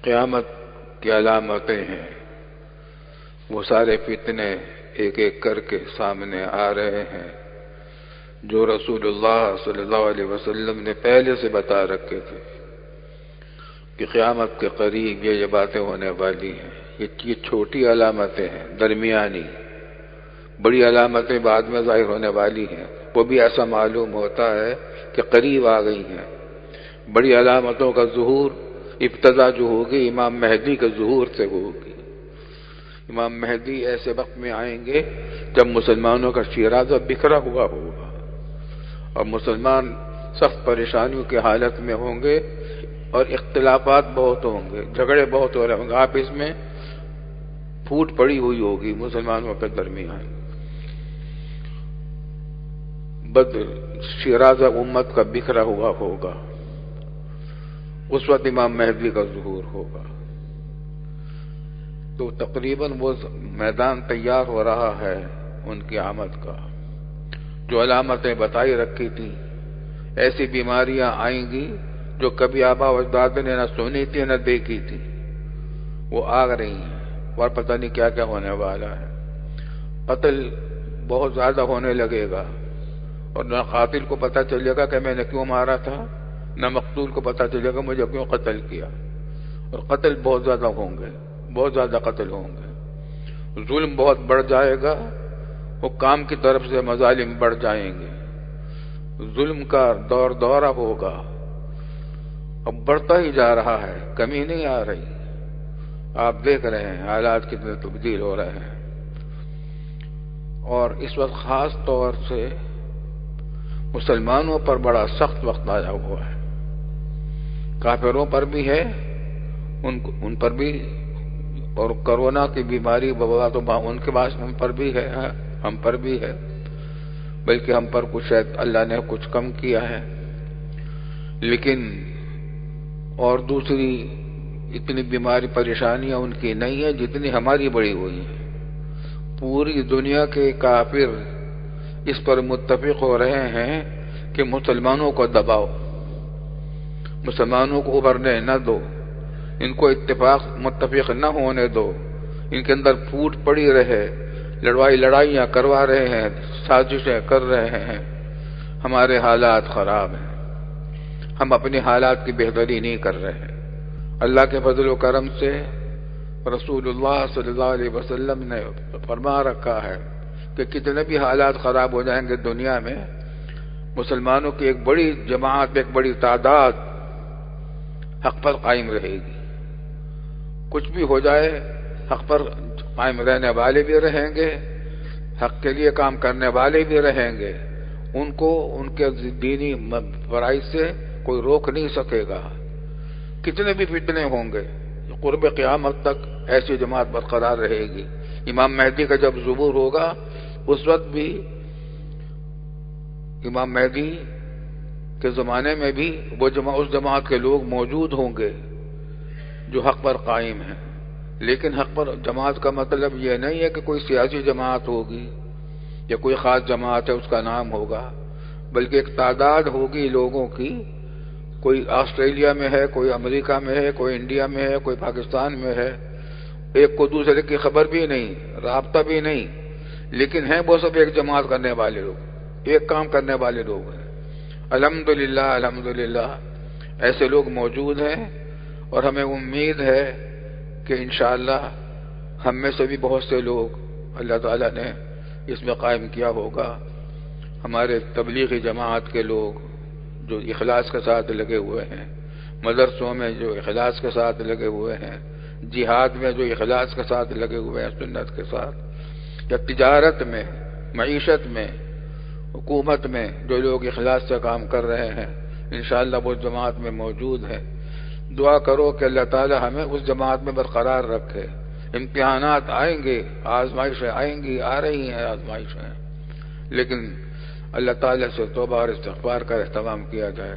قیامت کی علامتیں ہیں، وہ سارے فتنے ایک ایک کر کے سامنے آ رہے ہیں جو رسول اللہ صلی اللہ علیہ وسلم نے پہلے سے بتا رکھے تھے کہ قیامت کے قریب یہ باتیں ہونے والی ہیں۔ یہ چھوٹی علامتیں ہیں، درمیانی، بڑی علامتیں بعد میں ظاہر ہونے والی ہیں، وہ بھی ایسا معلوم ہوتا ہے کہ قریب آ گئی ہیں۔ بڑی علامتوں کا ظہور ابتدا جو ہوگی امام مہدی کے ظہور سے ہوگی۔ امام مہدی ایسے وقت میں آئیں گے جب مسلمانوں کا شیرازہ بکھرا ہوا ہوگا اور مسلمان سخت پریشانیوں کی حالت میں ہوں گے اور اختلافات بہت ہوں گے، جھگڑے بہت ہو رہے ہوں گے، آپس میں پھوٹ پڑی ہوئی ہوگی مسلمانوں کے درمیان۔ شیرازہ امت کا بکھرا ہوا ہوگا، اس وقت امام مہدی کا ظہور ہوگا۔ تو تقریباً وہ میدان تیار ہو رہا ہے ان کی آمد کا۔ جو علامتیں بتائی رکھی تھی، ایسی بیماریاں آئیں گی جو کبھی آبا و اجداد نے نہ سنی تھی نہ دیکھی تھی، وہ آ رہی ہیں اور پتہ نہیں کیا کیا ہونے والا ہے۔ قتل بہت زیادہ ہونے لگے گا اور نہ قاتل کو پتہ چلے گا کہ میں نے کیوں مارا تھا، نہ مقتول کو پتہ چلے گا مجھے کیوں قتل کیا، اور قتل بہت زیادہ ہوں گے، بہت زیادہ قتل ہوں گے۔ ظلم بہت بڑھ جائے گا، حکام کی طرف سے مظالم بڑھ جائیں گے، ظلم کا دور دورہ ہوگا، اب بڑھتا ہی جا رہا ہے، کمی نہیں آ رہی۔ آپ دیکھ رہے ہیں حالات کتنے تبدیل ہو رہے ہیں، اور اس وقت خاص طور سے مسلمانوں پر بڑا سخت وقت آیا ہوا ہے۔ کافروں پر بھی ہے، ان پر بھی، اور کرونا کی بیماری وبا تو ان کے پاس ہم پر بھی ہے، ہم پر بھی ہے، بلکہ ہم پر کچھ شاید اللہ نے کچھ کم کیا ہے، لیکن اور دوسری اتنی بیماری پریشانیاں ان کی نہیں ہے جتنی ہماری بڑی ہوئی ہیں۔ پوری دنیا کے کافر اس پر متفق ہو رہے ہیں کہ مسلمانوں کو دباؤ، مسلمانوں کو ابھرنے نہ دو، ان کو متفق نہ ہونے دو، ان کے اندر پھوٹ پڑی رہے، لڑائیاں کروا رہے ہیں، سازشیں کر رہے ہیں۔ ہمارے حالات خراب ہیں، ہم اپنی حالات کی بہتری نہیں کر رہے ہیں۔ اللہ کے فضل و کرم سے رسول اللہ صلی اللہ علیہ وسلم نے فرما رکھا ہے کہ کتنے بھی حالات خراب ہو جائیں گے دنیا میں، مسلمانوں کی ایک بڑی جماعت، ایک بڑی تعداد حق پر قائم رہے گی۔ کچھ بھی ہو جائے حق پر قائم رہنے والے بھی رہیں گے، حق کے لیے کام کرنے والے بھی رہیں گے، ان کو ان کے دینی فرائض سے کوئی روک نہیں سکے گا۔ کتنے بھی فتنے ہوں گے، قرب قیامت تک ایسی جماعت برقرار رہے گی۔ امام مہدی کا جب ظہور ہوگا اس وقت بھی امام مہدی کے زمانے میں بھی اس جماعت کے لوگ موجود ہوں گے جو حق پر قائم ہیں، لیکن حق پر جماعت کا مطلب یہ نہیں ہے کہ کوئی سیاسی جماعت ہوگی یا کوئی خاص جماعت ہے اس کا نام ہوگا، بلکہ ایک تعداد ہوگی لوگوں کی، کوئی آسٹریلیا میں ہے، کوئی امریکہ میں ہے، کوئی انڈیا میں ہے، کوئی پاکستان میں ہے، ایک کو دوسرے کی خبر بھی نہیں، رابطہ بھی نہیں، لیکن ہیں وہ سب ایک جماعت کرنے والے لوگ، ایک کام کرنے والے لوگ ہیں۔ الحمدللہ الحمدللہ ایسے لوگ موجود ہیں، اور ہمیں امید ہے کہ انشاءاللہ ہم میں سے بھی بہت سے لوگ اللہ تعالیٰ نے اس میں قائم کیا ہوگا۔ ہمارے تبلیغی جماعت کے لوگ جو اخلاص کے ساتھ لگے ہوئے ہیں، مدرسوں میں جو اخلاص کے ساتھ لگے ہوئے ہیں، جہاد میں جو اخلاص کے ساتھ لگے ہوئے ہیں سنت کے ساتھ، یا تجارت میں، معیشت میں، حکومت میں جو لوگ اخلاص سے کام کر رہے ہیں، انشاءاللہ وہ جماعت میں موجود ہیں۔ دعا کرو کہ اللہ تعالی ہمیں اس جماعت میں برقرار رکھے۔ امتحانات آئیں گے، آزمائشیں آئیں گی، آ رہی ہیں آزمائشیں، لیکن اللہ تعالی سے توبہ اور استغفار کا اہتمام کیا جائے۔